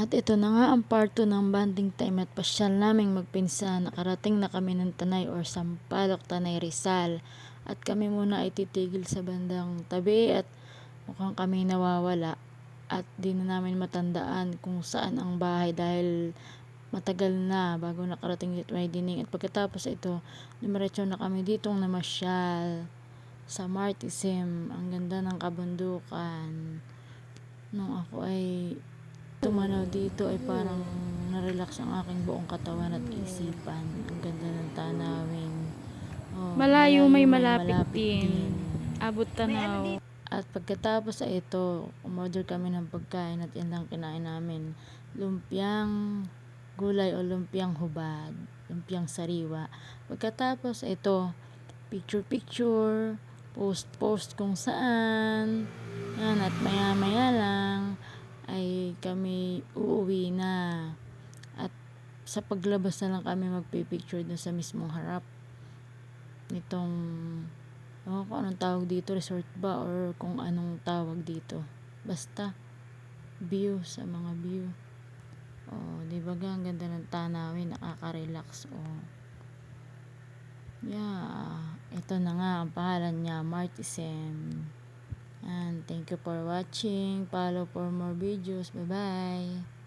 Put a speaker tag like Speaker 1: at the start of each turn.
Speaker 1: At ito na nga ang part 2 ng bonding time at pasyal naming magpinsan. Nakarating na kami ng Tanay or Sampaloc, Tanay, Rizal. At kami muna ay titigil sa bandang tabi at mukhang kami nawawala. At di na namin matandaan kung saan ang bahay dahil matagal na bago nakarating dito may dining. At pagkatapos ito, dumiretso na kami ditong namasyal sa Martisim. Ang ganda ng kabundukan. Nung ako ay tumanaw dito ay parang na-relax ang aking buong katawan at isipan. Ang ganda ng tanawin. Oh,
Speaker 2: Malayo may malapit
Speaker 1: malapit
Speaker 2: din. Abot tanaw.
Speaker 1: At pagkatapos ay ito, umorder kami ng pagkain at yan lang kinain namin. Lumpiang gulay o lumpiang hubad. Lumpiang sariwa. Pagkatapos ito, picture, post kung saan. Yan, at maya lang ay kami uuwi na. At sa paglabas na lang kami magpipicture dun sa mismong harap nitong kung anong tawag dito, resort ba or kung anong tawag dito, basta view, sa mga view. Di ba ang ganda ng tanawin, nakaka-relax. Yeah, ito na nga ang pangalan niya, Martisim. And thank you for watching. Follow for more videos. Bye bye.